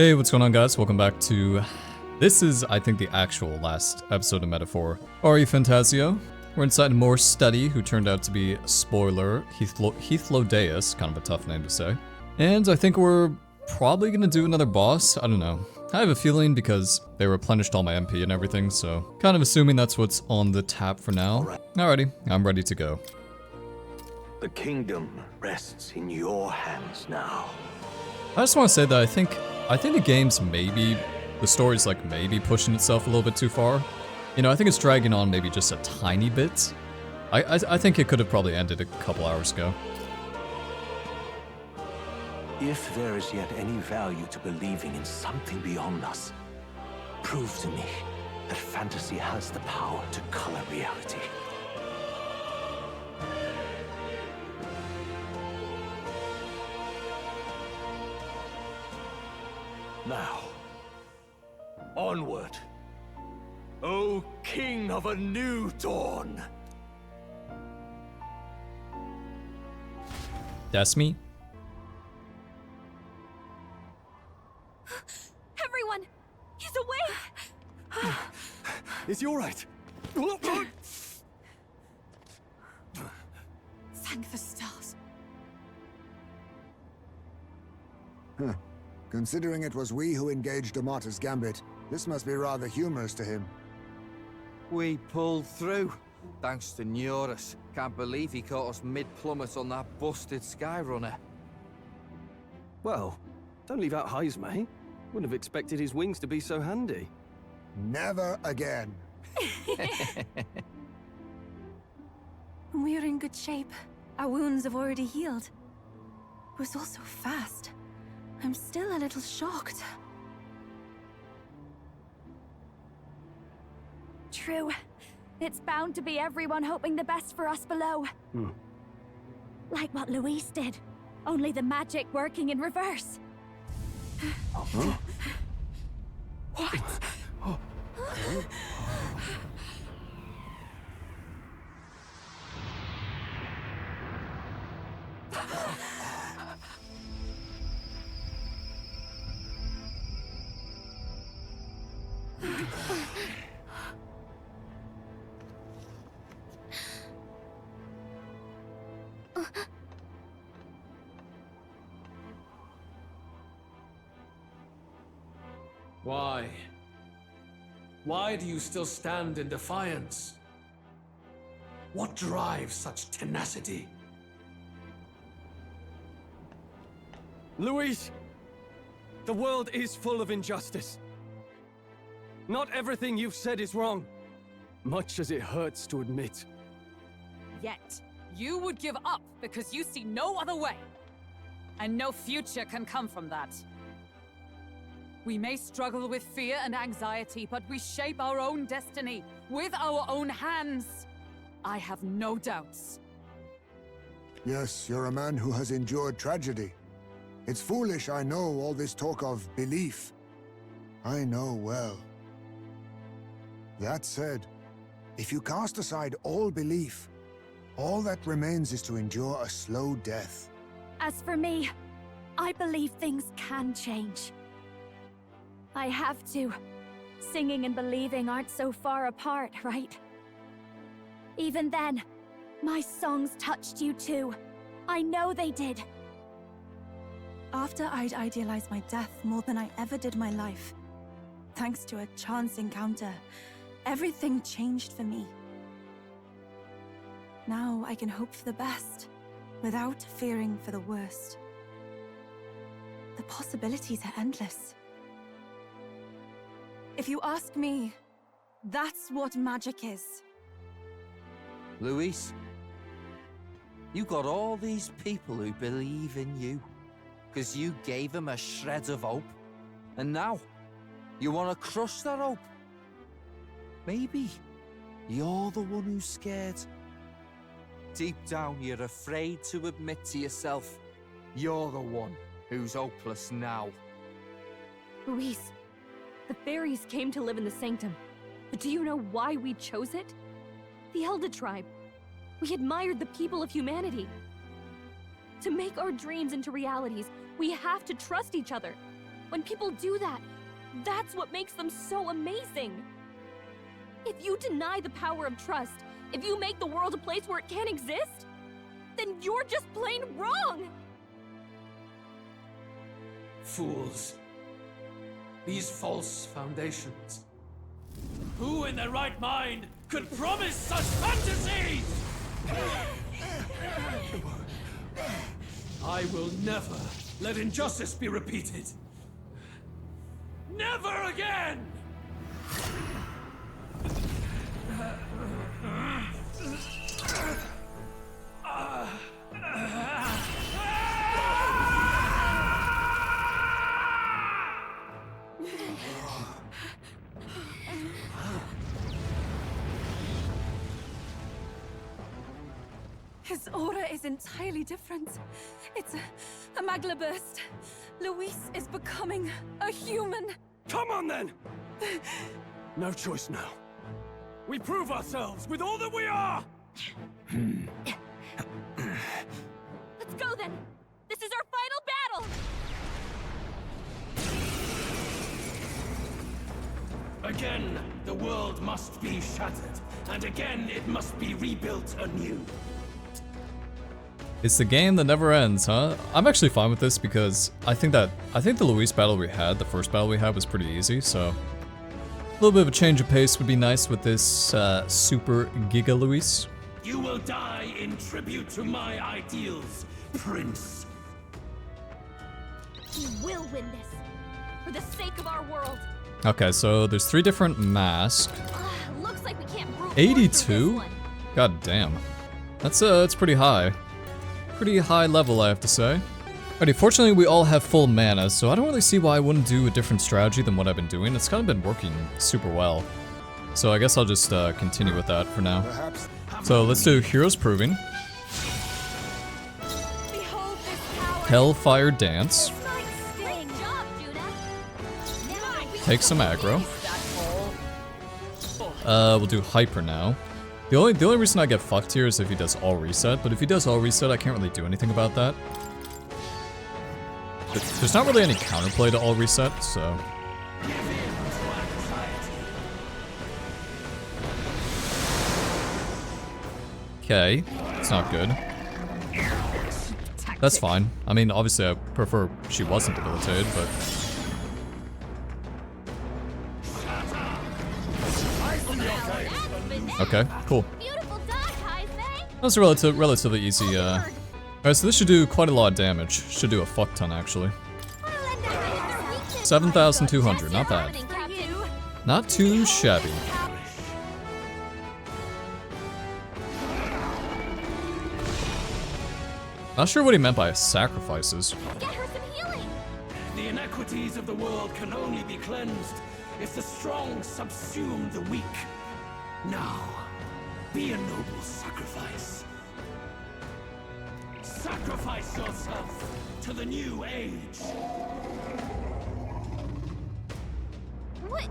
Hey, what's going on, guys? Welcome back to... This is, I think, the actual last episode of Metaphor. ReFantazio. We're inside more study, who turned out to be, spoiler, Heathlodeus, kind of a tough name to say. And I think we're probably gonna do another boss. I don't know. I have a feeling because they replenished all my MP and everything, so kind of assuming that's what's on the tap for now. Alrighty, I'm ready to go. The kingdom rests in your hands now. I just want to say that I think the game's maybe, the story's like maybe pushing itself a little bit too far. You know, I think it's dragging on maybe just a tiny bit. I think it could have probably ended a couple hours ago. If there is yet any value to believing in something beyond us, prove to me that fantasy has the power to color reality. Now, onward, O King of a new dawn! That's me. Everyone! He's awake! Is he all right? Thank the stars. Huh. Considering it was we who engaged Amata's gambit, this must be rather humorous to him. We pulled through, thanks to Neurus. Can't believe he caught us mid-plummet on that busted Skyrunner. Well, don't leave out Heisme. Wouldn't have expected his wings to be so handy. Never again. We're in good shape. Our wounds have already healed. It was all so fast. I'm still a little shocked. True. It's bound to be everyone hoping the best for us below. Like what Luis did. Only the magic working in reverse. What? Why? Why do you still stand in defiance? What drives such tenacity? Luis! The world is full of injustice. Not everything you've said is wrong, much as it hurts to admit. Yet, you would give up because you see no other way. And no future can come from that. We may struggle with fear and anxiety, but we shape our own destiny with our own hands. I have no doubts. Yes, you're a man who has endured tragedy. It's foolish, I know, all this talk of belief. I know well. That said, if you cast aside all belief, all that remains is to endure a slow death. As for me, I believe things can change. I have to. Singing and believing aren't so far apart, right? Even then, my songs touched you too. I know they did. After I'd idealized my death more than I ever did my life, thanks to a chance encounter, everything changed for me. Now I can hope for the best, without fearing for the worst. The possibilities are endless. If you ask me, that's what magic is. Luis, you got all these people who believe in you, because you gave them a shred of hope. And now, you want to crush that hope. Maybe you're the one who's scared. Deep down, you're afraid to admit to yourself, you're the one who's hopeless now. Luis, the fairies came to live in the Sanctum. But do you know why we chose it? The Elda tribe. We admired the people of humanity. To make our dreams into realities, we have to trust each other. When people do that, that's what makes them so amazing. If you deny the power of trust, if you make the world a place where it can't exist, then you're just plain wrong! Fools. These false foundations. Who in their right mind could promise such fantasies? I will never let injustice be repeated. Never again! His aura is entirely different. It's a magla burst. Luis is becoming a human. Come on then! No choice now. We prove ourselves with all that we are! Let's go then! This is our final battle! Again, the world must be shattered, and again it must be rebuilt anew. It's the game that never ends, huh? I'm actually fine with this because I think the Luis battle we had, the first battle we had, was pretty easy, so a little bit of a change of pace would be nice with this Super Giga Luis. You will die in tribute to my ideals, Prince. We will win this, for the sake of our world. Okay, so there's 3 different masks. Looks like we can't brute force 82? through this one. God damn. That's pretty high. Pretty high level, I have to say. Alrighty, fortunately we all have full mana, so I don't really see why I wouldn't do a different strategy than what I've been doing. It's kind of been working super well. So I guess I'll just continue with that for now. So let's do Heroes Proving. Behold this power. Hellfire Dance. Great job, Judah. Take some aggro. We'll do Hyper now. The only reason I get fucked here is if he does all reset, but if he does all reset, I can't really do anything about that. But there's not really any counterplay to all reset, so. Okay, it's not good. That's fine. I mean, obviously I prefer she wasn't debilitated, but. Okay, cool. That was a relatively easy, Alright, so this should do quite a lot of damage. Should do a fuck ton, actually. 7,200, not bad. Not too shabby. Not sure what he meant by sacrifices. The inequities of the world can only be cleansed if the strong subsume the weak. Now, be a noble sacrifice. Sacrifice yourself to the new age. What?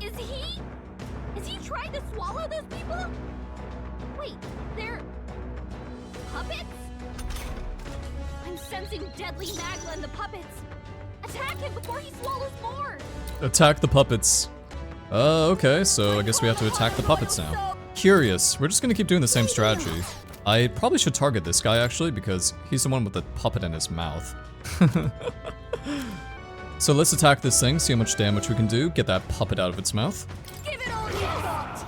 Is he trying to swallow those people? Wait, they're puppets? I'm sensing deadly magla in the puppets. Attack him before he swallows more. Attack the puppets. Okay, so I guess we have to attack the puppets now. Curious. We're just gonna keep doing the same strategy. I probably should target this guy, actually, because he's the one with the puppet in his mouth. So let's attack this thing, see how much damage we can do, get that puppet out of its mouth. Give it all you got.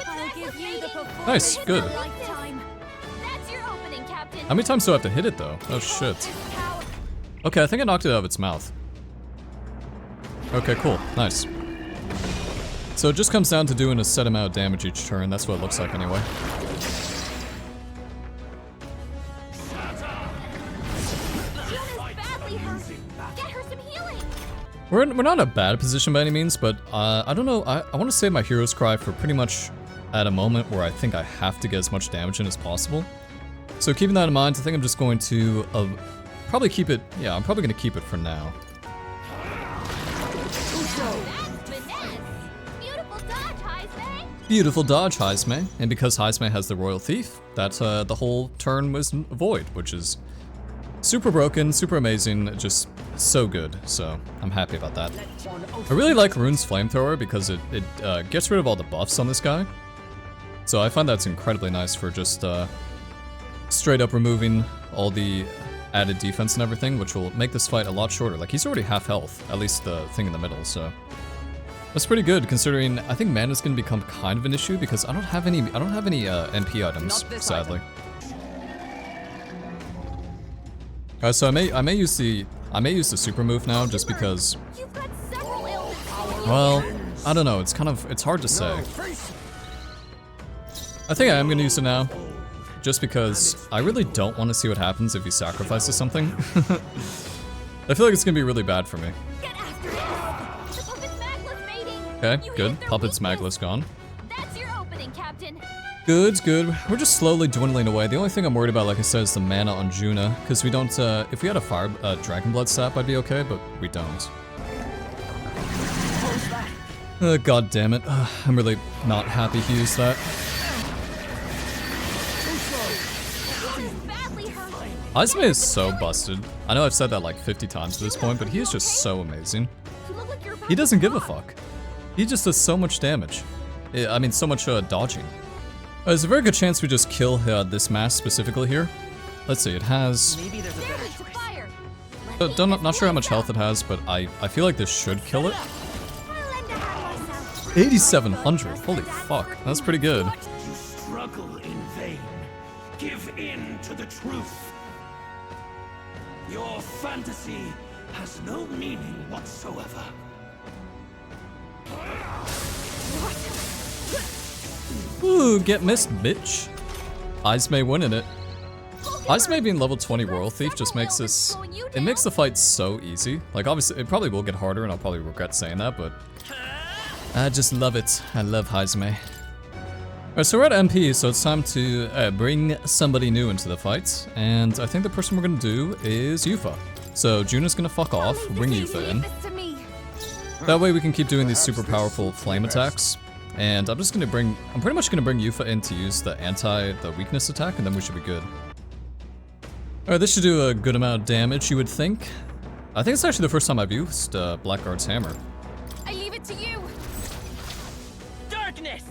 I'll give you the performance. Nice, good. That's your opening, Captain. How many times do I have to hit it, though? Oh, shit. Okay, I think I knocked it out of its mouth. Okay, cool. Nice. So it just comes down to doing a set amount of damage each turn. That's what it looks like anyway. We're not in a bad position by any means, but I don't know. I want to save my hero's cry for pretty much at a moment where I think I have to get as much damage in as possible. So keeping that in mind, I think I'm just going to probably keep it. Yeah, I'm probably going to keep it for now. Beautiful dodge, Heisme. And because Heisme has the Royal Thief, that the whole turn was void, which is super broken, super amazing, just so good. So I'm happy about that. I really like Rune's Flamethrower because it gets rid of all the buffs on this guy. So I find that's incredibly nice for just straight up removing all the added defense and everything, which will make this fight a lot shorter. Like, he's already half health, at least the thing in the middle, so that's pretty good considering I think mana's gonna become kind of an issue because I don't have any NP items, sadly. Alright, so I may use the super move now just because, well, I don't know, it's hard to say. I think I am gonna use it now. Just because I really don't want to see what happens if he sacrifices something. I feel like it's gonna be really bad for me. Okay, good. Puppet's Magla's gone. That's your opening, Captain. Good, good. We're just slowly dwindling away. The only thing I'm worried about, like I said, is the mana on Juna, because we don't. If we had a Dragon Blood sap, I'd be okay, but we don't. God damn it! I'm really not happy he used that. Izme is so busted. I know I've said that like 50 times at this point, but he is just so amazing. He doesn't give a fuck. He just does so much damage. I mean, so much dodging. There's a very good chance we just kill this mass specifically here. Let's see, it has... not sure how much health it has, but I feel like this should kill it. 8,700, holy fuck, that's pretty good. You struggle in vain. Give in to the truth. Your fantasy has no meaning whatsoever. Ooh, get missed, bitch. Izme winning it. Izme being level 20 Royal Thief just makes this... It makes the fight so easy. Like, obviously, it probably will get harder, and I'll probably regret saying that, but... I just love it. I love Izme. Alright, so we're at MP, so it's time to bring somebody new into the fight, and I think the person we're gonna do is Yufa. So Juna's gonna fuck off, bring Yufa in. That way we can keep doing these super powerful flame attacks, and I'm pretty much gonna bring Yufa in to use the weakness attack, and then we should be good. Alright, this should do a good amount of damage, you would think. I think it's actually the first time I've used Blackguard's hammer. I leave it to you. Darkness.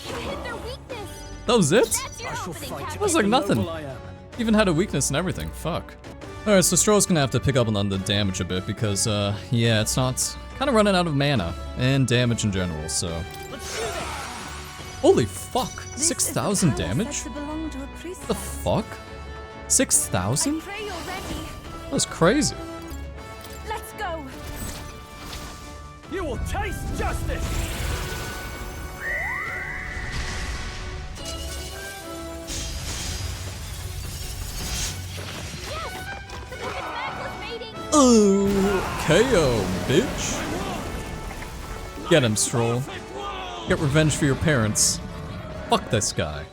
Hit their weakness. That was it? That's your opening, Captain. That was like nothing. Even had a weakness and everything, fuck. Alright, so Stroh's gonna have to pick up on the damage a bit because, yeah, it's not... Kind of running out of mana and damage in general, so... Holy fuck! 6,000 damage? The fuck? 6,000? That was crazy. Let's go. You will taste justice! Oh, KO, bitch. Get him, Stroll. Get revenge for your parents. Fuck this guy.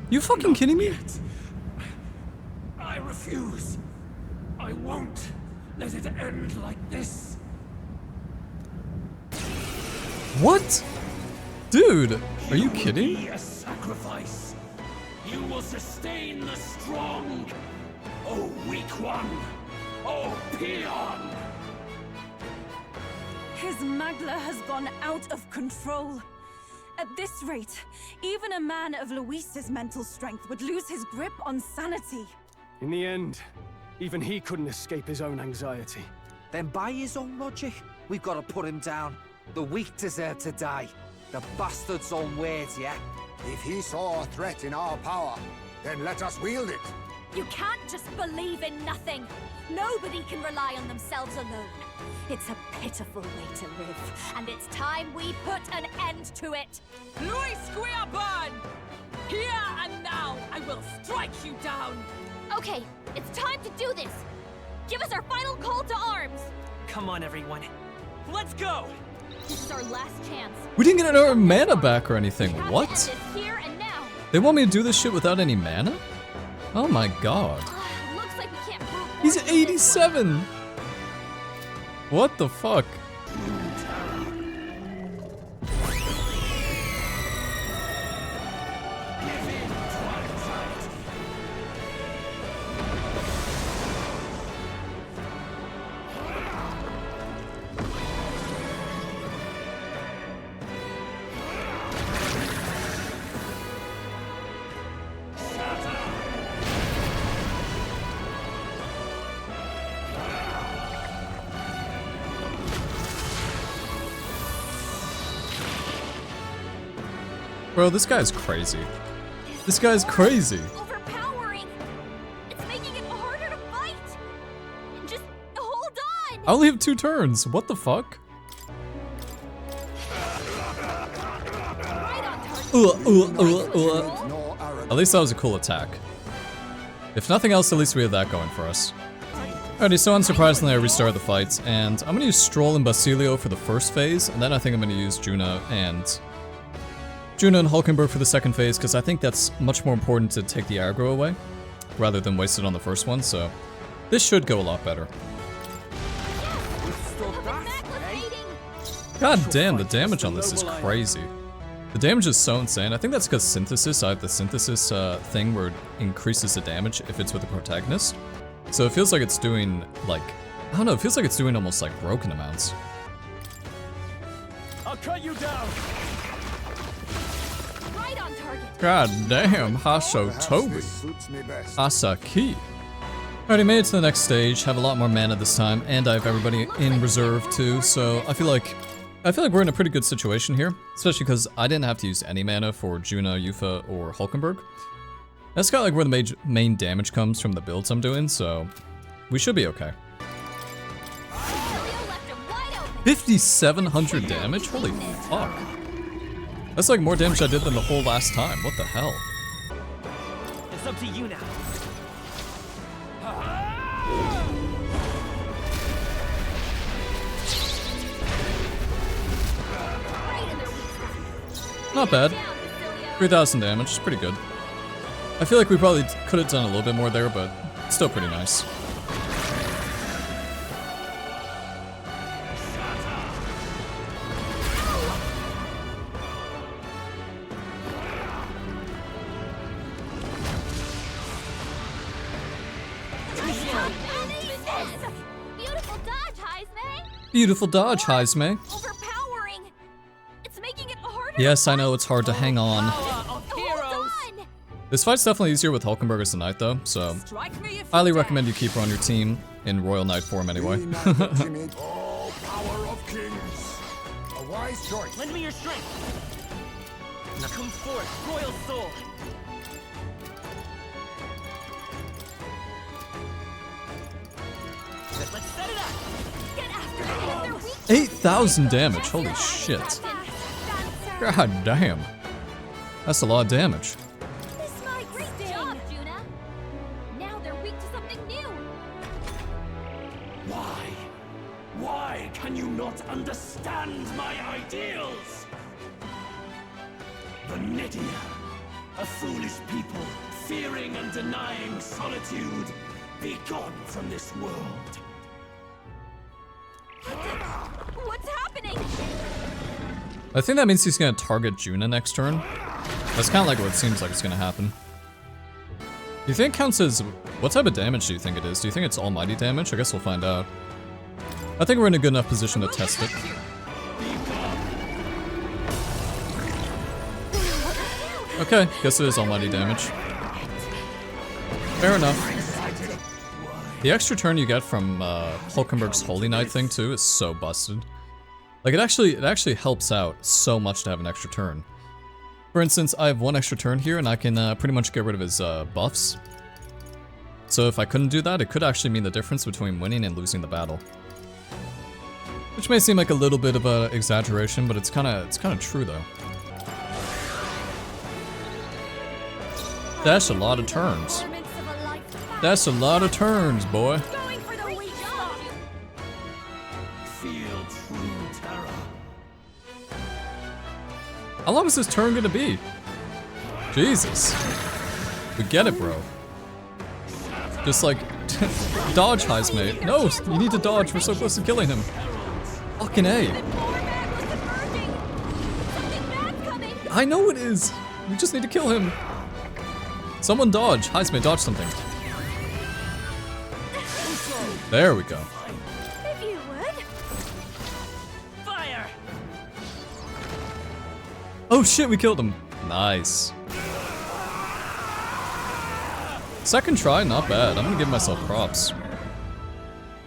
You fucking kidding me? I refuse. I won't let it end like this. What? Dude, are you kidding? Be a sacrifice. You will sustain the strong. Oh, weak one. Oh, peon. His magla has gone out of control. At this rate, even a man of Luis's mental strength would lose his grip on sanity. In the end, even he couldn't escape his own anxiety. Then by his own logic, we've got to put him down. The weak deserve to die. The bastard's own words, yeah? If he saw a threat in our power, then let us wield it. You can't just believe in nothing. Nobody can rely on themselves alone. It's a pitiful way to live, and it's time we put an end to it. Luis Squiaban! Here and now, I will strike you down! Okay, it's time to do this. Give us our final call to arms. Come on, everyone. Let's go! This is our last chance. We didn't get our mana back or anything. What? This here and now. They want me to do this shit without any mana? Oh my god. Looks like we can't brute He's force this 87! What the fuck? Bro, this guy's crazy. This guy's crazy. Overpowering. It's making it harder to fight. Just hold on. I only have 2 turns. What the fuck? At least that was a cool attack. If nothing else, at least we have that going for us. Alrighty, so unsurprisingly I restarted the fights, and I'm gonna use Stroll and Basilio for the first phase, and then I think I'm gonna use Juna and Hulkenberg for the second phase, because I think that's much more important to take the aggro away, rather than waste it on the first one, so this should go a lot better. God damn, the damage on this is crazy. The damage is so insane. I think that's because Synthesis, I have the Synthesis thing where it increases the damage if it's with the protagonist. So it feels like it's doing, like, I don't know, it feels like it's doing almost like broken amounts. I'll cut you down. Right on target. God damn, Hasho Tobi. This suits me best. Asaki. Alrighty, made it to the next stage, have a lot more mana this time, and I have everybody in reserve too, so I feel like we're in a pretty good situation here, especially because I didn't have to use any mana for Juna, Yufa, or Hulkenberg. That's kind of like where the main damage comes from the builds I'm doing, so we should be okay. 5,700 damage? Holy fuck. That's like more damage I did than the whole last time. What the hell? It's up to you now. Not bad. 3,000 damage, it's pretty good. I feel like we probably could have done a little bit more there, but still pretty nice. Beautiful dodge, Heisme. Beautiful dodge, Heisme. Overpowering. It's making it harder. Yes, I know it's hard to hang on. Hold on. This fight's definitely easier with Hulkenberg as the Knight though, so highly recommend you keep her on your team in Royal Knight form anyway. All power of kings. A wise choice. Lend me your strength. Now come forth, royal soul. Let's set it up. Get after it. They're weak. 8,000 damage, holy shit. God damn. That's a lot of damage. This is my great job, Juna. Now they're weak to something new. Why? Why can you not understand my ideals? The Nidia, a foolish people, fearing and denying solitude, be gone from this world. What's happening? I think that means he's gonna target Juna next turn. That's kind of like what it seems like it's gonna happen. Do you think it counts as... what type of damage do you think it is? Do you think it's almighty damage? I guess we'll find out. I think we're in a good enough position to test it. Okay, guess it is almighty damage. Fair enough. The extra turn you get from Hulkenberg's Holy Knight thing too is so busted. Like it actually helps out so much to have an extra turn. For instance, I have one extra turn here and I can pretty much get rid of his buffs. So if I couldn't do that, it could actually mean the difference between winning and losing the battle. Which may seem like a little bit of an exaggeration, but it's kind of true though. That's a lot of turns. That's a lot of turns, boy. Going for the weak spot. Feel true terror. How long is this turn gonna be? Jesus. We get it, bro. Just like, dodge, Heisme. No, you need to dodge. We're so close to killing him. Fucking A. I know it is. We just need to kill him. Someone dodge. Heisme, dodge something. There we go. If you would. Fire! Oh shit, we killed him. Nice. Second try, not bad. I'm gonna give myself props. I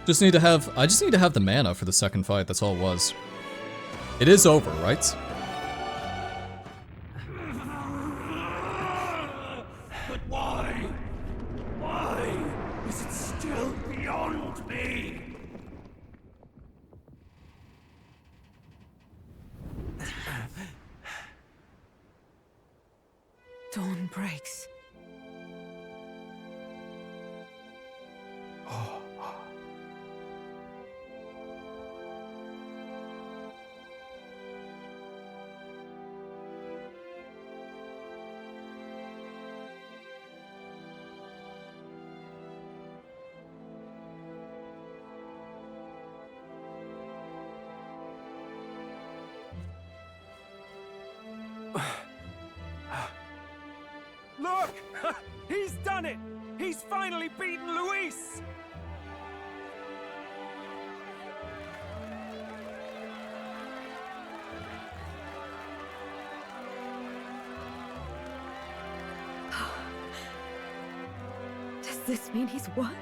just need to have the mana for the second fight, that's all it was. It is over, right? still beyond me! Dawn breaks. Look! He's done it! He's finally beaten Luis! Does this mean he's won?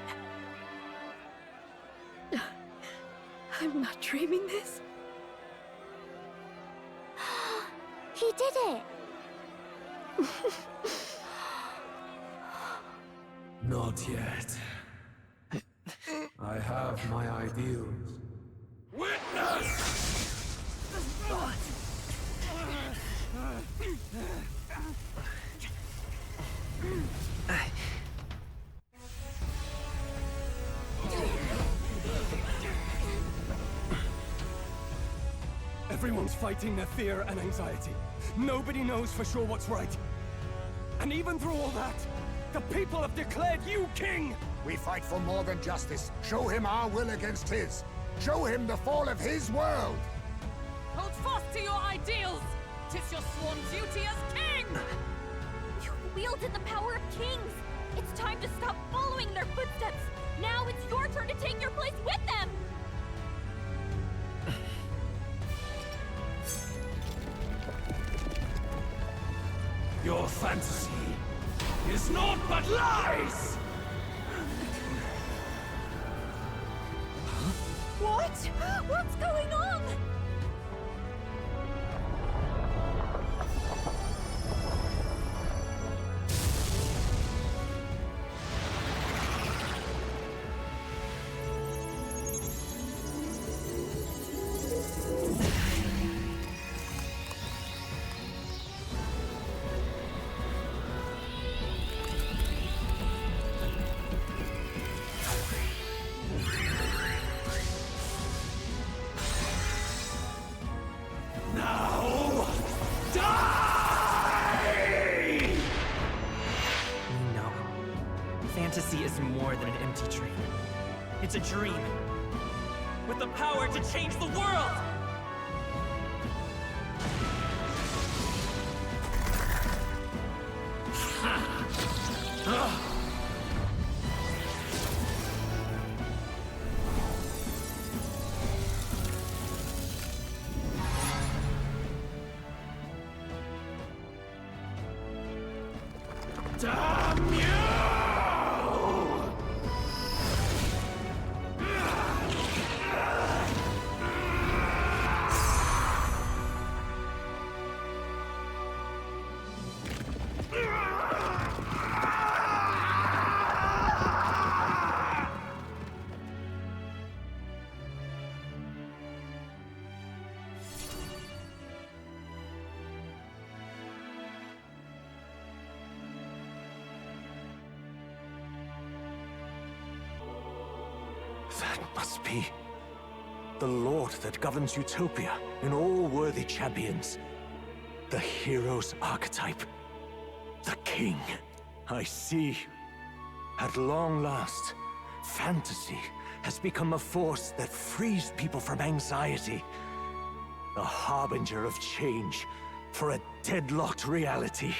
I'm not dreaming this. He did it! Not yet. I have my ideals. Witness! Everyone's fighting their fear and anxiety. Nobody knows for sure what's right. And even through all that, the people have declared you king! We fight for more than justice. Show him our will against his. Show him the fall of his world! Hold fast to your ideals! 'Tis your sworn duty as king! You've wielded the power of kings! It's time to stop following their footsteps! Now it's your turn to take your place with them! Your fantasy is naught but lies! What? What's going on? Fantasy is more than an empty dream. It's a dream with the power to change the world! Damn you! That must be the Lord that governs Utopia in all worthy champions. The hero's archetype. The king. I see. At long last, fantasy has become a force that frees people from anxiety. A harbinger of change for a deadlocked reality.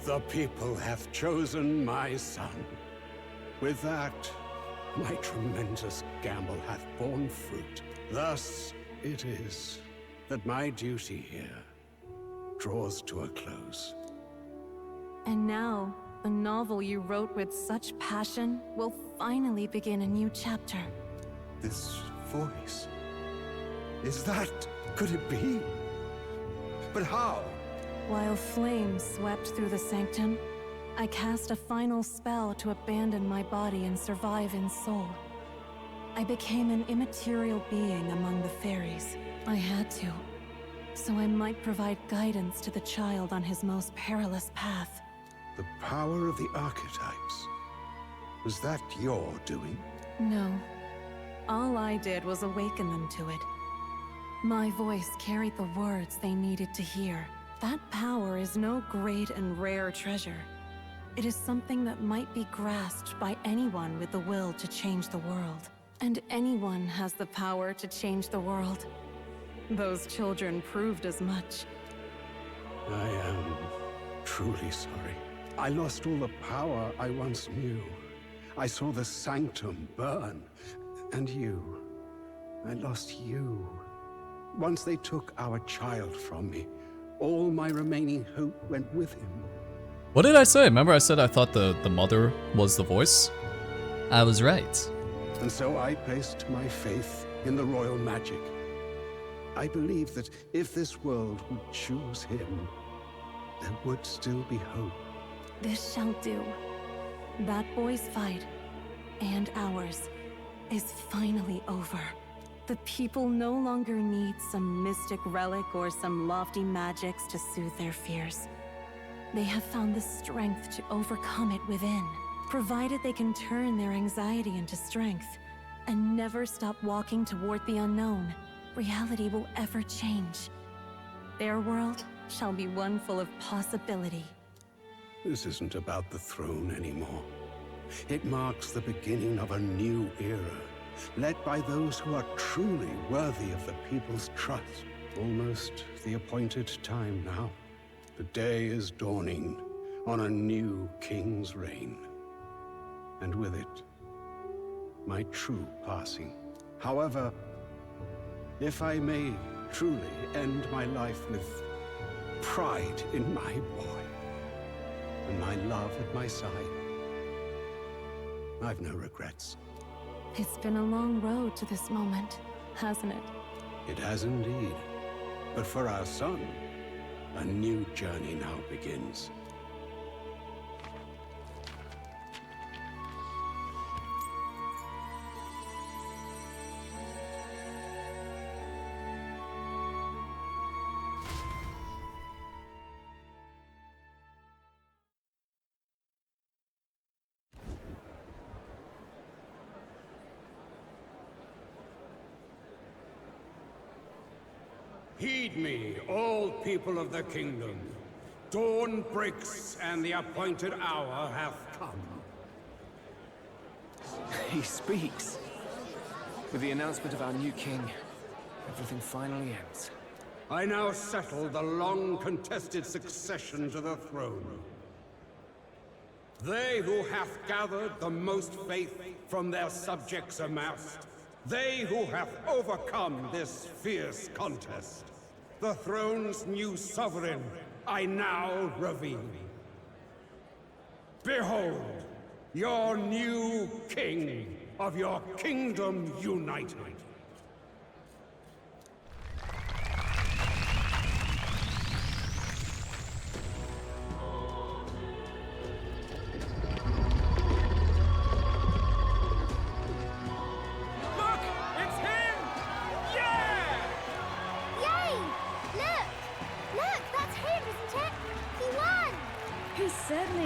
The people have chosen my son. With that, my tremendous gamble hath borne fruit. Thus it is that my duty here draws to a close. And now, the novel you wrote with such passion will finally begin a new chapter. This voice, Could it be? But how? While flames swept through the sanctum, I cast a final spell to abandon my body and survive in soul. I became an immaterial being among the fairies. I had to, so I might provide guidance to the child on his most perilous path. The power of the archetypes. Was that your doing? No. All I did was awaken them to it. My voice carried the words they needed to hear. That power is no great and rare treasure. It is something that might be grasped by anyone with the will to change the world. And anyone has the power to change the world. Those children proved as much. I am truly sorry. I lost all the power I once knew. I saw the sanctum burn. And you. I lost you. Once they took our child from me, all my remaining hope went with him. What did I say? Remember I said I thought the mother was the voice? I was right. And so I placed my faith in the royal magic. I believe that if this world would choose him, there would still be hope. This shall do. That boy's fight, and ours, is finally over. The people no longer need some mystic relic or some lofty magics to soothe their fears. They have found the strength to overcome it within, provided they can turn their anxiety into strength and never stop walking toward the unknown. Reality will ever change. Their world shall be one full of possibility. This isn't about the throne anymore. It marks the beginning of a new era, led by those who are truly worthy of the people's trust. Almost the appointed time now. The day is dawning on a new king's reign. And with it, my true passing. However, if I may truly end my life with pride in my boy, and my love at my side, I've no regrets. It's been a long road to this moment, hasn't it? It has indeed. But for our son, a new journey now begins. Heed me, all people of the kingdom. Dawn breaks, and the appointed hour hath come. He speaks. With the announcement of our new king, everything finally ends. I now settle the long-contested succession to the throne. They who hath gathered the most faith from their subjects amassed, they who have overcome this fierce contest, the throne's new sovereign, I now reveal. Behold, your new king of your kingdom united.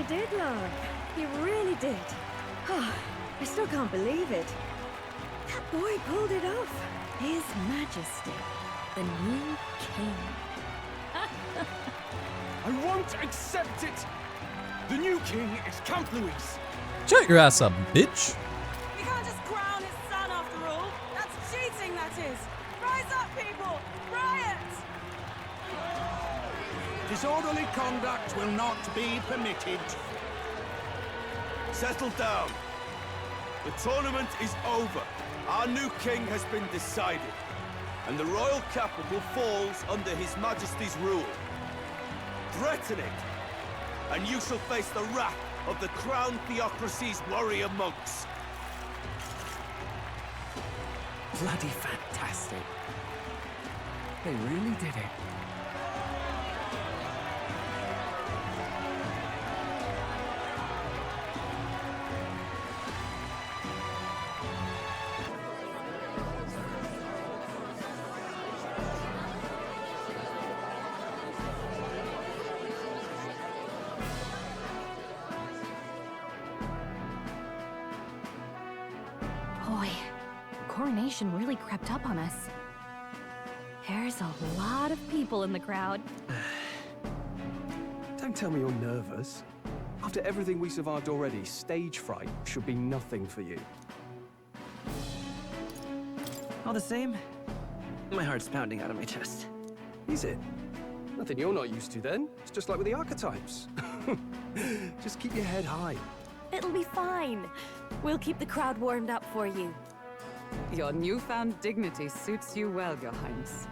Did, Lord. He really did. Oh, I still can't believe it. That boy pulled it off. His Majesty, the new king. I won't accept it! The new king is Count Louis. Shut your ass up, bitch. We can't just crown his son after all. That's cheating, that is. Rise up, people! Riot! Disorderly conduct will not be permitted. Settle down. The tournament is over. Our new king has been decided, and the royal capital falls under His Majesty's rule. Threaten it, and you shall face the wrath of the crown theocracy's warrior monks. Bloody fantastic. They really did it. Boy, coronation really crept up on us. There's a lot of people in the crowd. Don't tell me you're nervous. After everything we survived already, stage fright should be nothing for you. All the same, my heart's pounding out of my chest. Is it? Nothing you're not used to then. It's just like with the archetypes. Just keep your head high. It'll be fine. We'll keep the crowd warmed up for you. Your newfound dignity suits you well, Your Highness.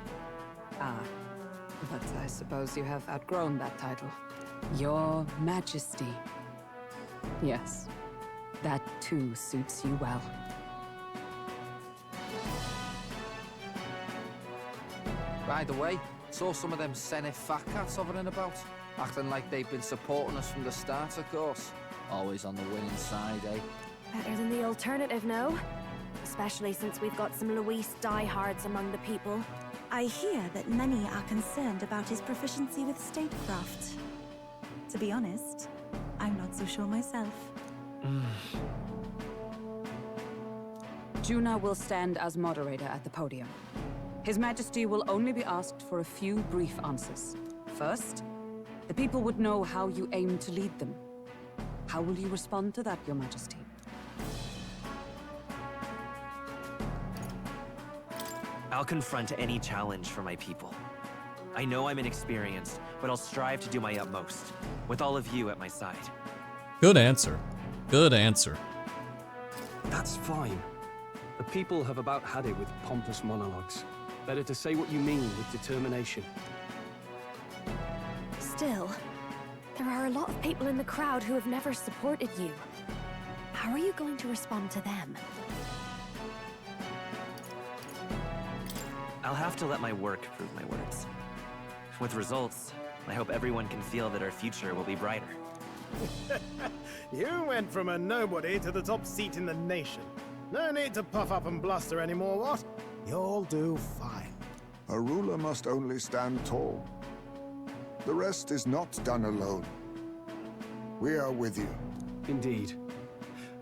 But I suppose you have outgrown that title. Your Majesty. Yes, that too suits you well. By the way, saw some of them Senate fat cats hovering about, acting like they've been supporting us from the start, of course. Always on the winning side, eh? Better than the alternative, no? Especially since we've got some Luis diehards among the people. I hear that many are concerned about his proficiency with statecraft. To be honest, I'm not so sure myself. Juna will stand as moderator at the podium. His Majesty will only be asked for a few brief answers. First, the people would know how you aim to lead them. How will you respond to that, Your Majesty? I'll confront any challenge for my people. I know I'm inexperienced, but I'll strive to do my utmost, with all of you at my side. Good answer. Good answer. That's fine. The people have about had it with pompous monologues. Better to say what you mean with determination. Still, there are a lot of people in the crowd who have never supported you. How are you going to respond to them? I'll have to let my work prove my words. With results, I hope everyone can feel that our future will be brighter. You went from a nobody to the top seat in the nation. No need to puff up and bluster anymore, what? You'll do fine. A ruler must only stand tall. The rest is not done alone. We are with you. Indeed.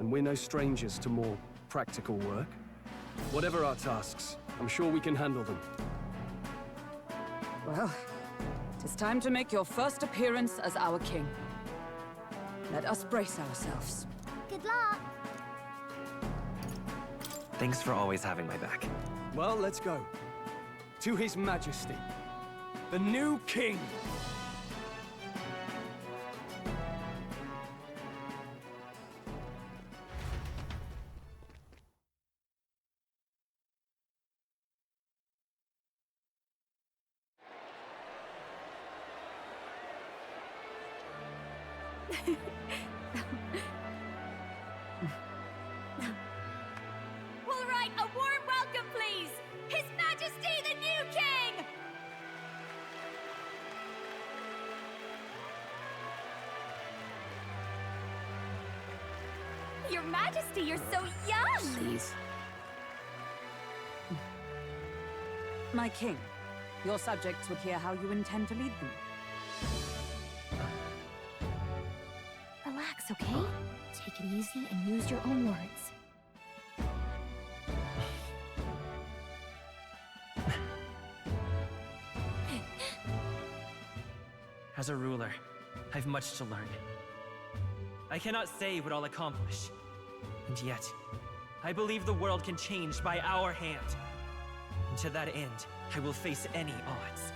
And we're no strangers to more practical work. Whatever our tasks, I'm sure we can handle them. Well, it is time to make your first appearance as our king. Let us brace ourselves. Good luck. Thanks for always having my back. Well, let's go. To His Majesty, the new king. All right, a warm welcome, please! His Majesty, the new king! Your Majesty, you're so young! Please. My king, your subjects would hear how you intend to lead them. Relax, okay? Take it easy and use your own words. As a ruler, I've much to learn. I cannot say what I'll accomplish. And yet, I believe the world can change by our hand. And to that end, I will face any odds.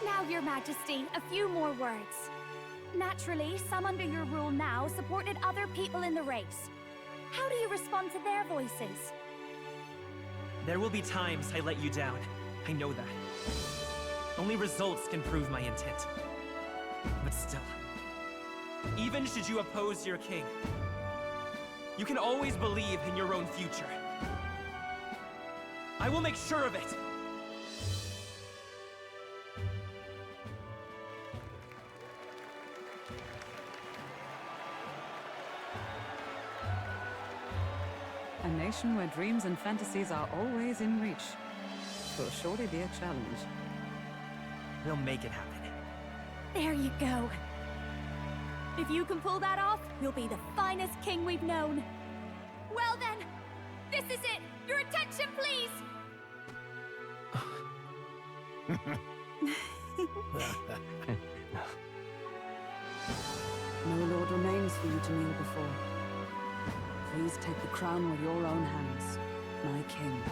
Now, Your Majesty, a few more words. Naturally, some under your rule now supported other people in the race. How do you respond to their voices? There will be times I let you down. I know that. Only results can prove my intent. But still, even should you oppose your king, you can always believe in your own future. I will make sure of it. nation where dreams and fantasies are always in reach. Will surely be a challenge. We'll make it happen. There you go. If you can pull that off, you'll be the finest king we've known. Well then, this is it. Your attention, please. No lord remains for you to kneel before. Please take the crown with your own hands, my king.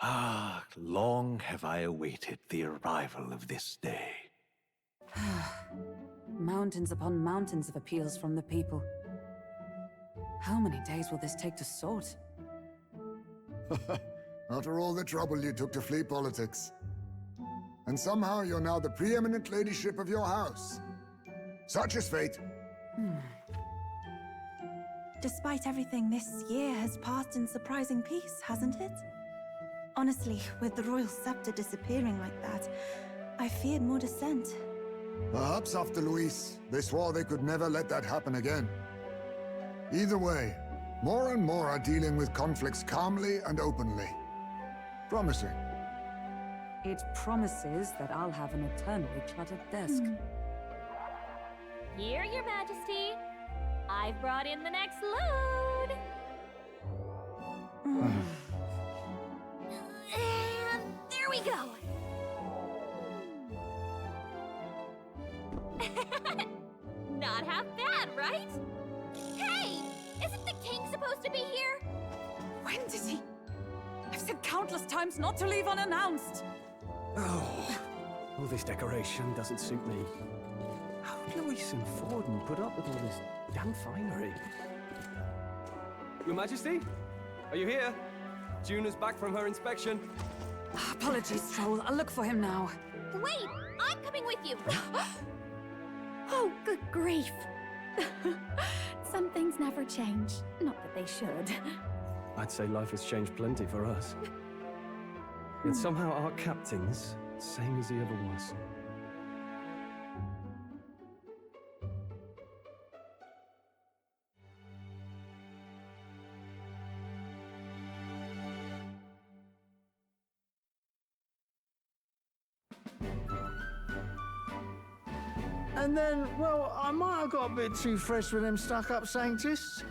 Ah, long have I awaited the arrival of this day. Mountains upon mountains of appeals from the people. How many days will this take to sort? After all the trouble you took to flee politics. And somehow you're now the preeminent ladyship of your house. Such is fate. Despite everything, this year has passed in surprising peace, hasn't it? Honestly, with the royal scepter disappearing like that, I feared more dissent. Perhaps after Luis, they swore they could never let that happen again. Either way, more and more are dealing with conflicts calmly and openly. Promising. It promises that I'll have an eternally cluttered desk. Here, Your Majesty. I've brought in the next load. And there we go. Not half bad, right? Hey! Isn't the king supposed to be here? When did he? I've said countless times not to leave unannounced. Oh, all this decoration doesn't suit me. How did Luis and Forden put up with all this damn finery? Your Majesty? Are you here? Juna's back from her inspection. Apologies, Troll. I'll look for him now. Wait! I'm coming with you! Oh, good grief. Some things never change. Not that they should. I'd say life has changed plenty for us. Yet somehow our captain's same as he ever was. And then, well, I might have got a bit too fresh with them stuck-up sanctists.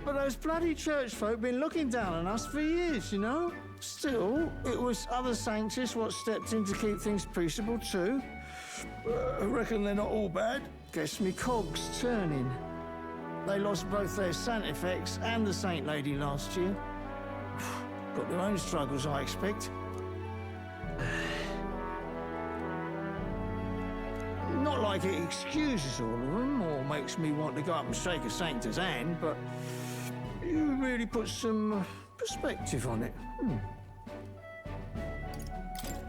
But those bloody church folk been looking down on us for years, you know? Still, it was other sanctists what stepped in to keep things peaceable too. I reckon they're not all bad. Guess me cogs turning. They lost both their Santifex and the Saint Lady last year. Got their own struggles, I expect. Not like it excuses all of them or makes me want to go up and shake a sanctor's hand, but you really put some perspective on it.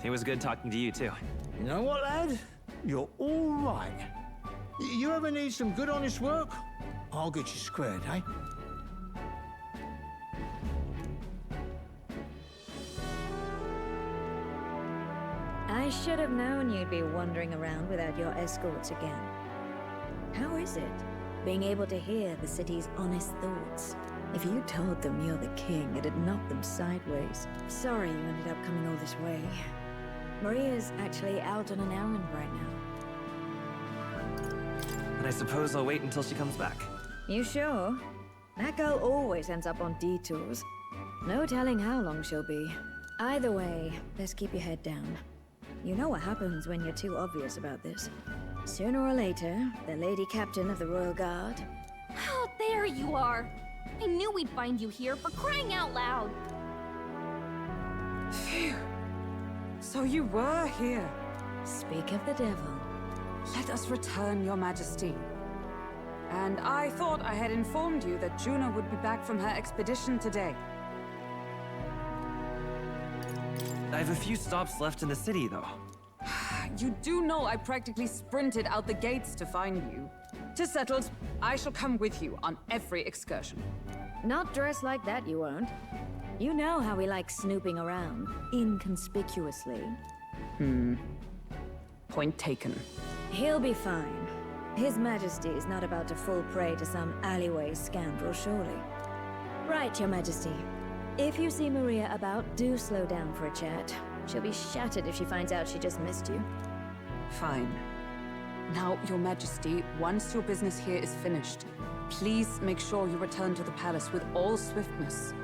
It was good talking to you, too. You know what, lad? You're all right. You ever need some good, honest work? I'll get you squared, eh? I should have known you'd be wandering around without your escorts again. How is it, being able to hear the city's honest thoughts? If you told them you're the king, it'd knock them sideways. Sorry you ended up coming all this way. Maria's actually out on an errand right now. And I suppose I'll wait until she comes back. You sure? That girl always ends up on detours. No telling how long she'll be. Either way, let's keep your head down. You know what happens when you're too obvious about this. Sooner or later, the Lady Captain of the Royal Guard... Oh, there you are! I knew we'd find you here, for crying out loud! Phew. So you were here. Speak of the devil. Let us return, Your Majesty. And I thought I had informed you that Juna would be back from her expedition today. have a few stops left in the city, though. You do know I practically sprinted out the gates to find you. 'Tis settled. I shall come with you on every excursion. Not dressed like that, you won't. You know how we like snooping around, inconspicuously. Point taken. He'll be fine. His Majesty is not about to fall prey to some alleyway scoundrel, surely. Right, Your Majesty. If you see Maria about, do slow down for a chat. She'll be shattered if she finds out she just missed you. Fine. Now, Your Majesty, once your business here is finished, please make sure you return to the palace with all swiftness.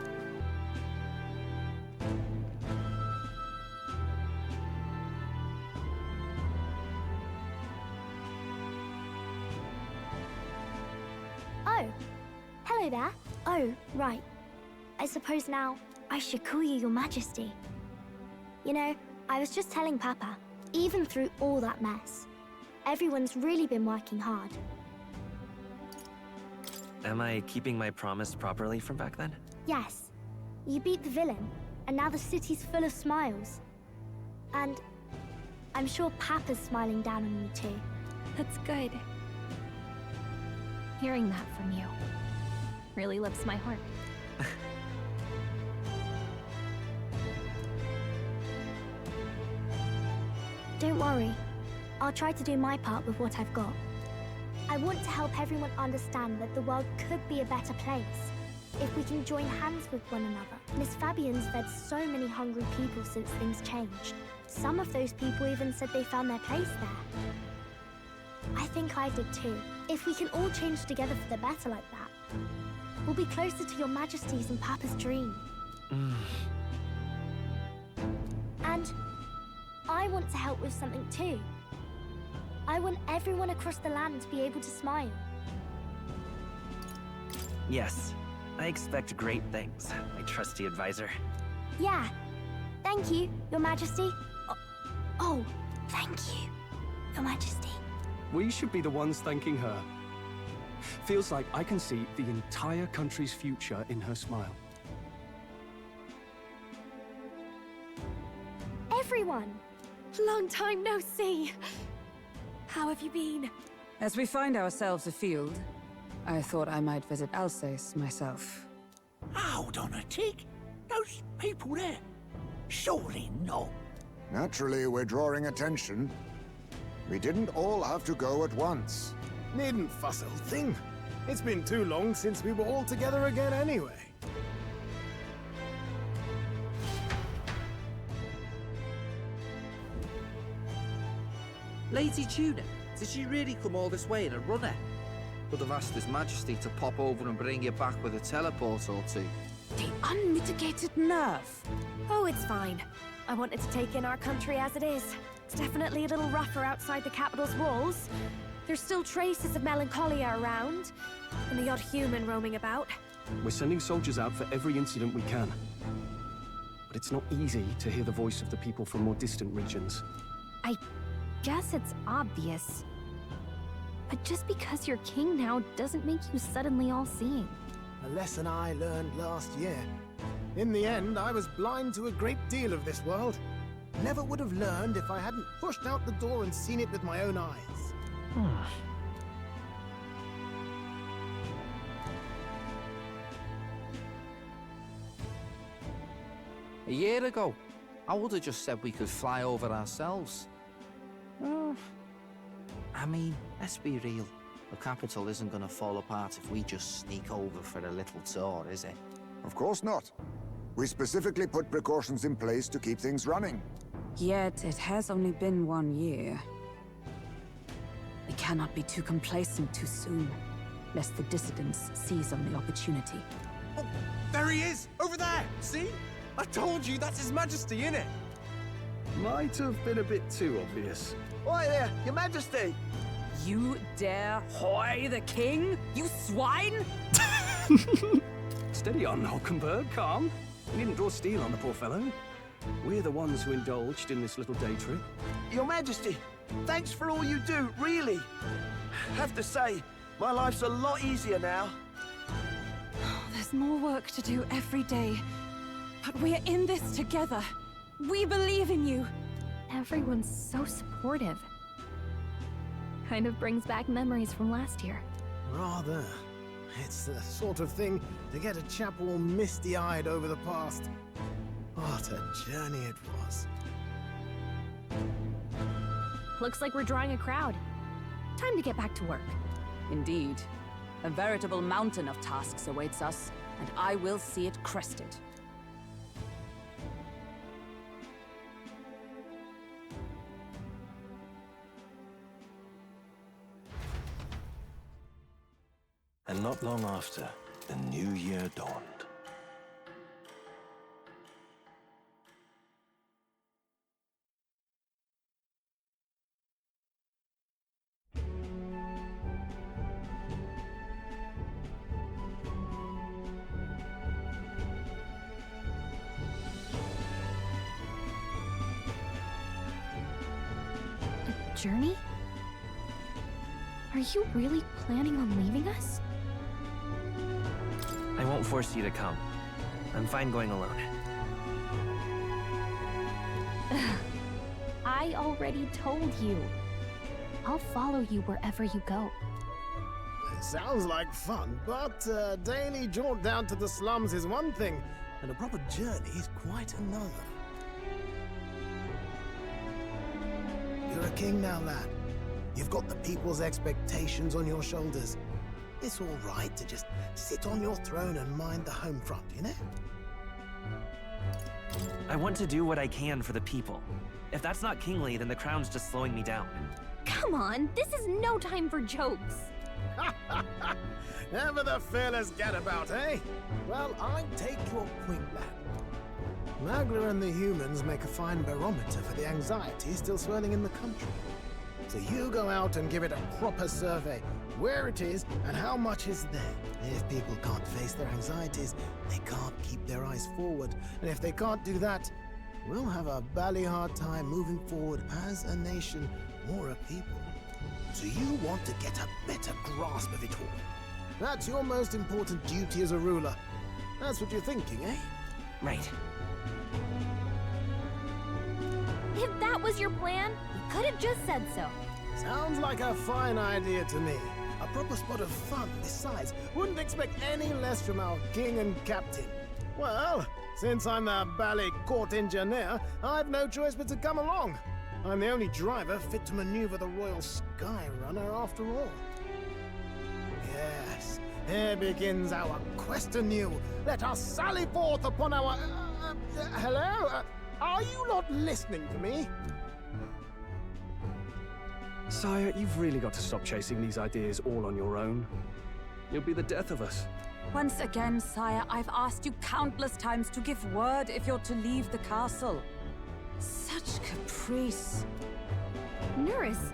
Oh, hello there. Oh, right. I suppose now I should call you Your Majesty. You know, I was just telling Papa, even through all that mess, everyone's really been working hard. Am I keeping my promise properly from back then? Yes, you beat the villain, and now the city's full of smiles. And I'm sure Papa's smiling down on you too. That's good. Hearing that from you really lifts my heart. Don't worry. I'll try to do my part with what I've got. I want to help everyone understand that the world could be a better place if we can join hands with one another. Miss Fabian's fed so many hungry people since things changed. Some of those people even said they found their place there. I think I did too. If we can all change together for the better like that, we'll be closer to Your Majesty's and Papa's dream. And I want to help with something too. I want everyone across the land to be able to smile. Yes, I expect great things, my trusty advisor. Yeah. Thank you, Your Majesty. Oh, thank you, Your Majesty. We should be the ones thanking her. Feels like I can see the entire country's future in her smile. Everyone! Long time no see. How have you been? As we find ourselves afield, I thought I might visit Alsace myself. Hold on a tick. Those people there. Surely not. Naturally, we're drawing attention. We didn't all have to go at once. Needn't fuss, old thing. It's been too long since we were all together again anyway. Lady Tuna, did she really come all this way in a runner? Could have asked His Majesty to pop over and bring you back with a teleport or two. The unmitigated nerve. Oh, it's fine. I wanted to take in our country as it is. It's definitely a little rougher outside the capital's walls. There's still traces of melancholia around, and the odd human roaming about. We're sending soldiers out for every incident we can. But it's not easy to hear the voice of the people from more distant regions. I guess it's obvious. But just because you're king now doesn't make you suddenly all-seeing. A lesson I learned last year. In the end, I was blind to a great deal of this world. Never would have learned if I hadn't pushed out the door and seen it with my own eyes. A year ago, I would have just said we could fly over ourselves. I mean, let's be real. The capital isn't going to fall apart if we just sneak over for a little tour, is it? Of course not. We specifically put precautions in place to keep things running. Yet it has only been 1 year. We cannot be too complacent too soon, lest the dissidents seize on the opportunity. Oh, there he is! Over there! See? I told you, that's His Majesty, innit? Might have been a bit too obvious. Oi there, Your Majesty! You dare hoy the king? You swine! Steady on, Hulkenberg, calm. We didn't draw steel on the poor fellow. We're the ones who indulged in this little day trip. Your Majesty, thanks for all you do, really. Have to say, my life's a lot easier now. There's more work to do every day, but we're in this together. We believe in you! Everyone's so supportive. Kind of brings back memories from last year. Rather. It's the sort of thing to get a chap all misty-eyed over the past. What a journey it was. Looks like we're drawing a crowd. Time to get back to work. Indeed. A veritable mountain of tasks awaits us, and I will see it crested. And not long after, the new year dawned. A journey? Are you really planning on leaving us? I won't force you to come. I'm fine going alone. I already told you. I'll follow you wherever you go. It sounds like fun, but a daily jaunt down to the slums is one thing, and a proper journey is quite another. You're a king now, lad. You've got the people's expectations on your shoulders. It's all right to just sit on your throne and mind the home front, you know? I want to do what I can for the people. If that's not kingly, then the crown's just slowing me down. Come on, this is no time for jokes. Never the fearless gadabout, eh? Well, I take your point, lad. Magla and the humans make a fine barometer for the anxiety still swirling in the country. So you go out and give it a proper survey, where it is and how much is there. If people can't face their anxieties, they can't keep their eyes forward. And if they can't do that, we'll have a bally hard time moving forward as a nation or a people. So you want to get a better grasp of it all. That's your most important duty as a ruler. That's what you're thinking, eh? Right. If that was your plan, you could have just said so. Sounds like a fine idea to me. A proper spot of fun, besides. Wouldn't expect any less from our king and captain. Well, since I'm the bally court engineer, I've no choice but to come along. I'm the only driver fit to maneuver the Royal Skyrunner after all. Yes, here begins our quest anew. Let us sally forth upon our... hello? Are you not listening to me? Sire, you've really got to stop chasing these ideas all on your own. You'll be the death of us. Once again, sire, I've asked you countless times to give word if you're to leave the castle. Such caprice. Nurse,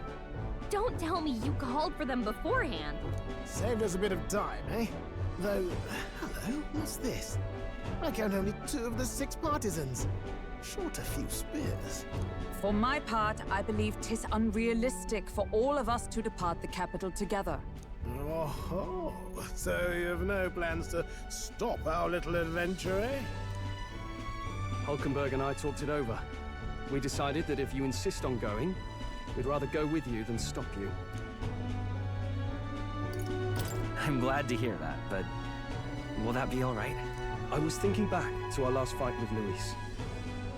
don't tell me you called for them beforehand. Saved us a bit of time, eh? Though, hello, what's this? I count only 2 of the 6 partisans. Short a few spears. For my part, I believe 'tis unrealistic for all of us to depart the capital together. Oh, so you have no plans to stop our little adventure, eh? Hulkenberg and I talked it over. We decided that if you insist on going, we'd rather go with you than stop you. I'm glad to hear that, but will that be all right? I was thinking back to our last fight with Luis.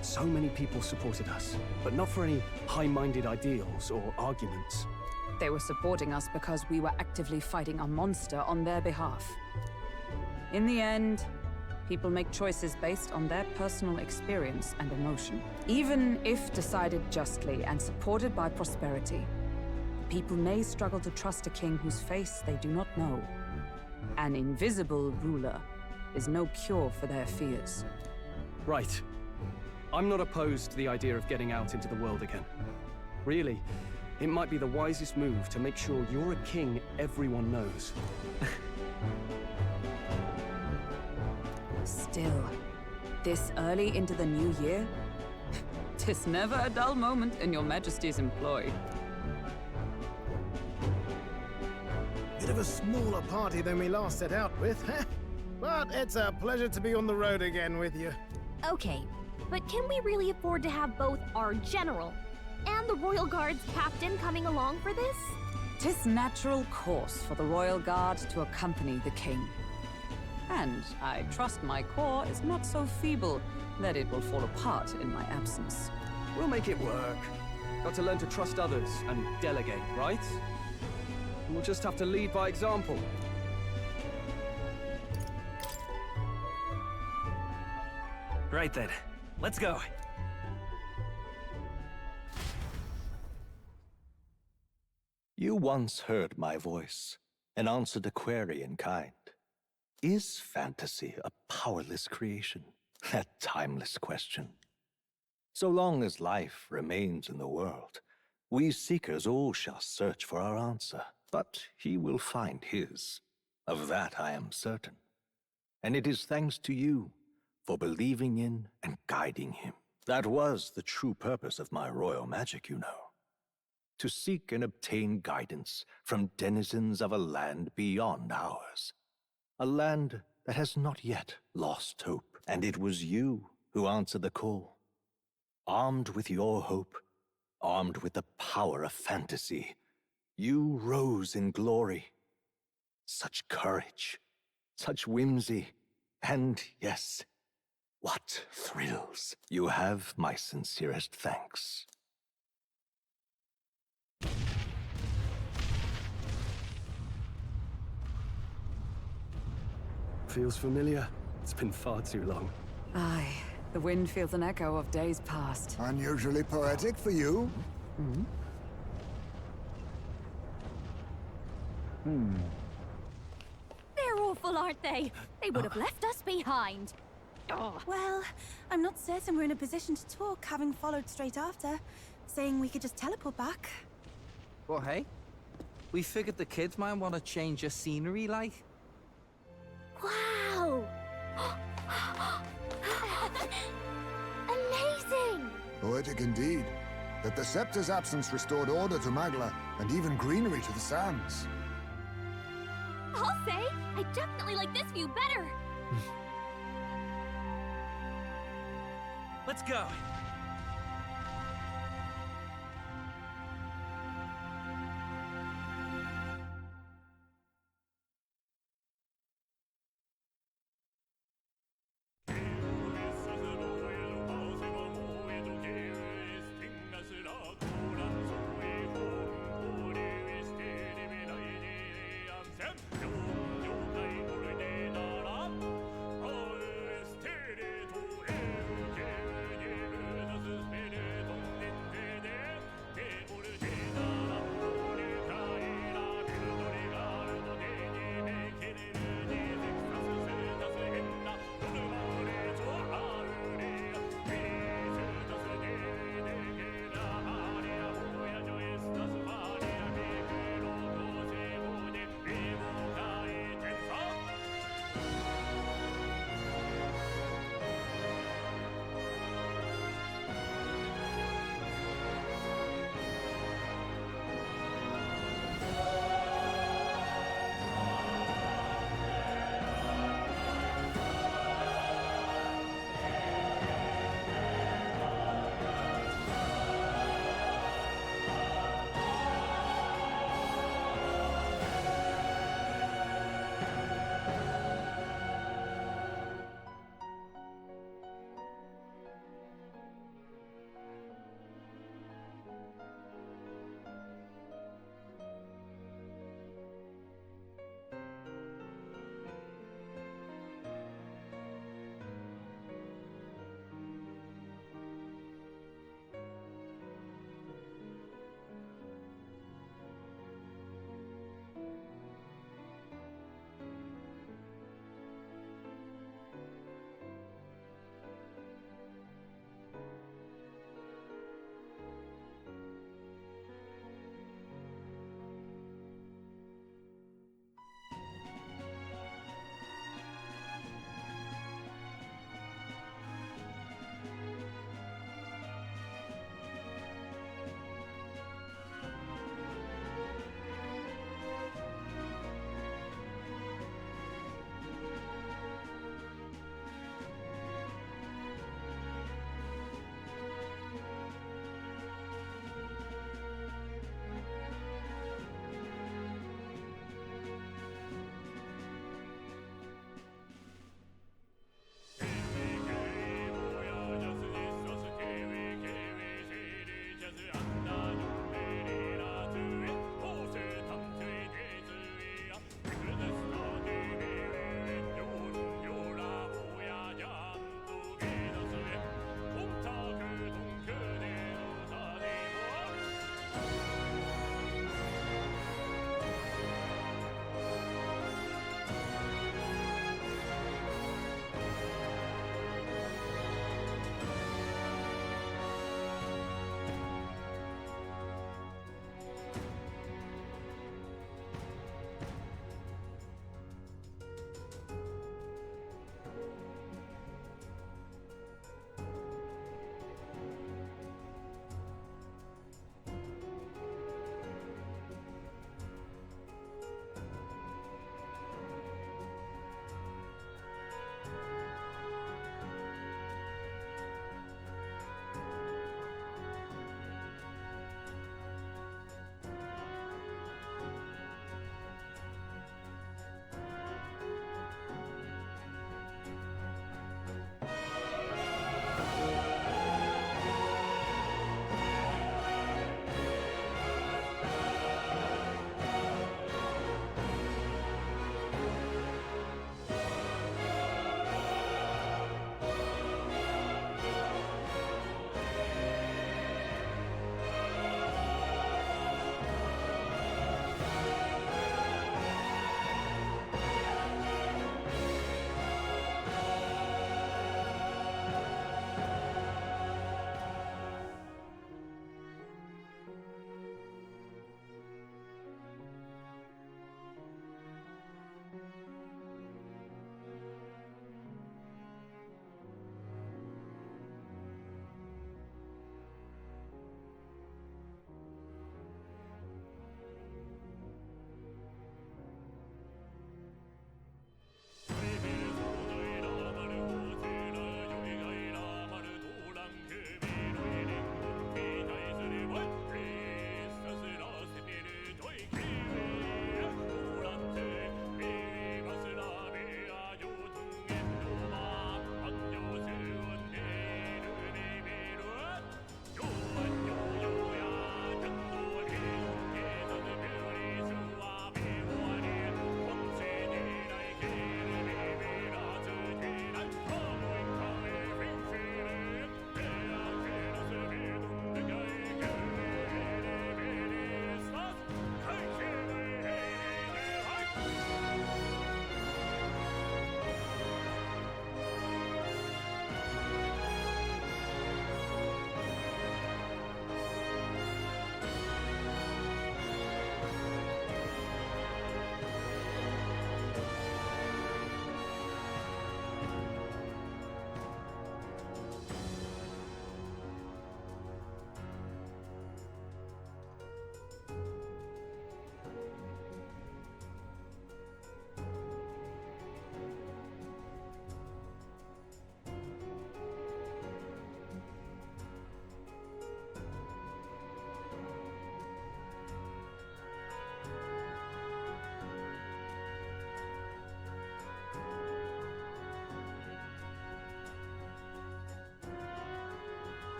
So many people supported us, but not for any high-minded ideals or arguments. They were supporting us because we were actively fighting a monster on their behalf. In the end, people make choices based on their personal experience and emotion. Even if decided justly and supported by prosperity, people may struggle to trust a king whose face they do not know. An invisible ruler is no cure for their fears. Right. I'm not opposed to the idea of getting out into the world again. Really, it might be the wisest move to make sure you're a king everyone knows. Still, this early into the new year, 'tis never a dull moment in your Majesty's employ. Bit of a smaller party than we last set out with, huh? But it's a pleasure to be on the road again with you. Okay, but can we really afford to have both our general and the Royal Guard's captain coming along for this? 'Tis natural course for the Royal Guard to accompany the king. And I trust my corps is not so feeble that it will fall apart in my absence. We'll make it work. Got to learn to trust others and delegate, right? We'll just have to lead by example. Right then, let's go. You once heard my voice and answered a query in kind. Is fantasy a powerless creation? That timeless question. So long as life remains in the world, we seekers all shall search for our answer, but he will find his. Of that I am certain. And it is thanks to you for believing in and guiding him. That was the true purpose of my royal magic, you know. To seek and obtain guidance from denizens of a land beyond ours. A land that has not yet lost hope. And it was you who answered the call. Armed with your hope, armed with the power of fantasy, you rose in glory. Such courage, such whimsy, and yes, what thrills. You have my sincerest thanks. Feels familiar. It's been far too long. Aye, the wind feels an echo of days past. Unusually poetic for you. They're awful, aren't they? They would have left us behind. Oh. Well, I'm not certain we're in a position to talk, having followed straight after, saying we could just teleport back. Well, hey, we figured the kids might want to change your scenery, like. Wow! Amazing! Poetic indeed. That the scepter's absence restored order to Magla, and even greenery to the sands. I'll say, I definitely like this view better. Let's go.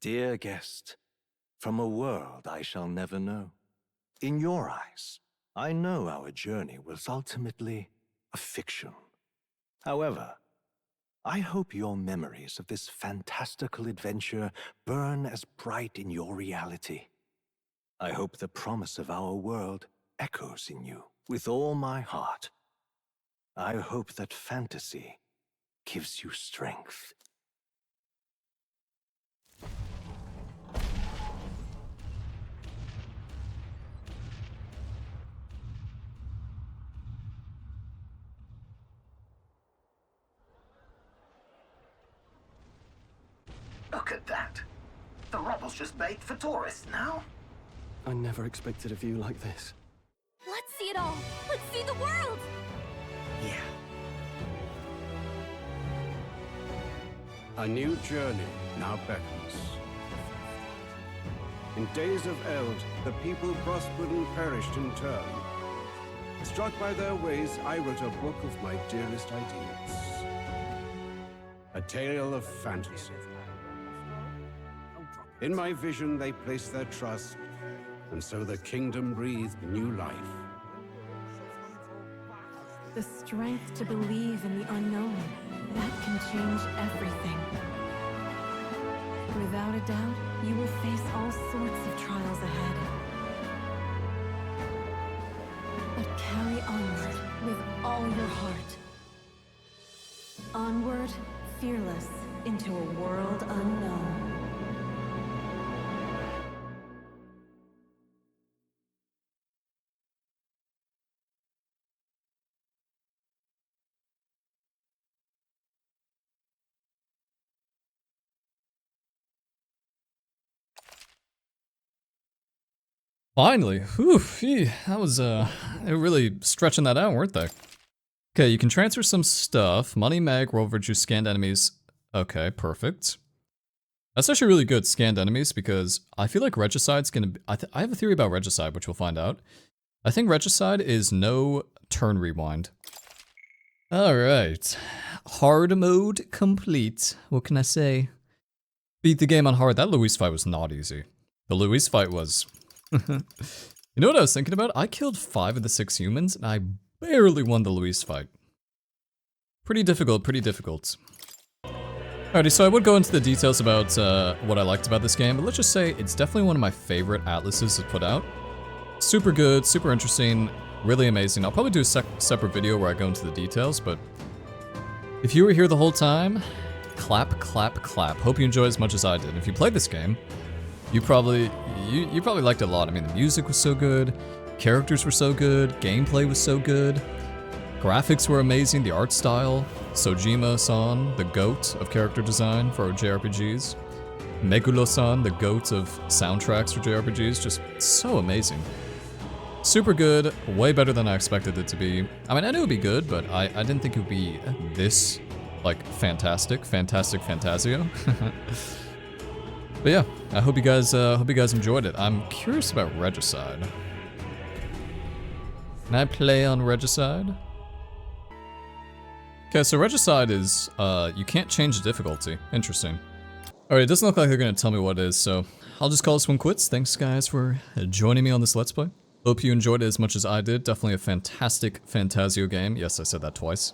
Dear guest, from a world I shall never know. In your eyes, I know our journey was ultimately a fiction. However, I hope your memories of this fantastical adventure burn as bright in your reality. I hope the promise of our world echoes in you with all my heart. I hope that fantasy gives you strength. Look at that. The rubble's just made for tourists now. I never expected a view like this. Let's see it all. Let's see the world. Yeah. A new journey now beckons. In days of Eld, the people prospered and perished in turn. Struck by their ways, I wrote a book of my dearest ideas. A tale of fantasy. In my vision, they placed their trust, and so the kingdom breathed new life. The strength to believe in the unknown, that can change everything. Without a doubt, you will face all sorts of trials ahead. But carry onward with all your heart. Onward, fearless, into a world unknown. Finally, whew, that was, they were really stretching that out, weren't they? Okay, you can transfer some stuff. Money, mag, roll virtue, scanned enemies. Okay, perfect. That's actually really good, scanned enemies, because I feel like Regicide's gonna be, I have a theory about Regicide, which we'll find out. I think Regicide is no turn rewind. Alright. Hard mode complete. What can I say? Beat the game on hard. That Luis fight was not easy. The Luis fight was... You know what I was thinking about? I killed 5 of the 6 humans, and I barely won the Luis fight. Pretty difficult, pretty difficult. Alrighty, so I would go into the details about what I liked about this game, but let's just say it's definitely one of my favorite Atluses to put out. Super good, super interesting, really amazing. I'll probably do a separate video where I go into the details, but if you were here the whole time, clap, clap, clap. Hope you enjoy as much as I did. If you played this game, you probably liked it a lot. I mean, the music was so good, characters were so good, gameplay was so good, graphics were amazing, the art style, Soejima-san, the GOAT of character design for JRPGs, Meguro-san, the GOAT of soundtracks for JRPGs, just so amazing. Super good, way better than I expected it to be. I mean, I knew it would be good, but I didn't think it would be this, like, fantastic Fantazio. But yeah, I hope you guys enjoyed it. I'm curious about Regicide. Can I play on Regicide? Okay, so Regicide is, you can't change the difficulty. Interesting. Alright, it doesn't look like they're gonna tell me what it is, so I'll just call this one quits. Thanks guys for joining me on this Let's Play. Hope you enjoyed it as much as I did. Definitely a fantastic Fantazio game. Yes, I said that twice.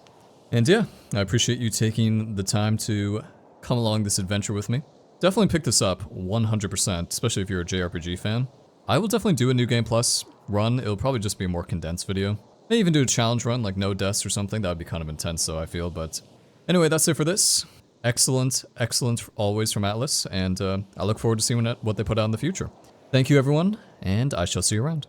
And yeah, I appreciate you taking the time to come along this adventure with me. Definitely pick this up 100%, especially if you're a JRPG fan. I will definitely do a New Game Plus run. It'll probably just be a more condensed video. Maybe even do a challenge run, like no deaths or something. That would be kind of intense, though, I feel. But anyway, that's it for this. Excellent, excellent always from Atlus, and I look forward to seeing what they put out in the future. Thank you, everyone, and I shall see you around.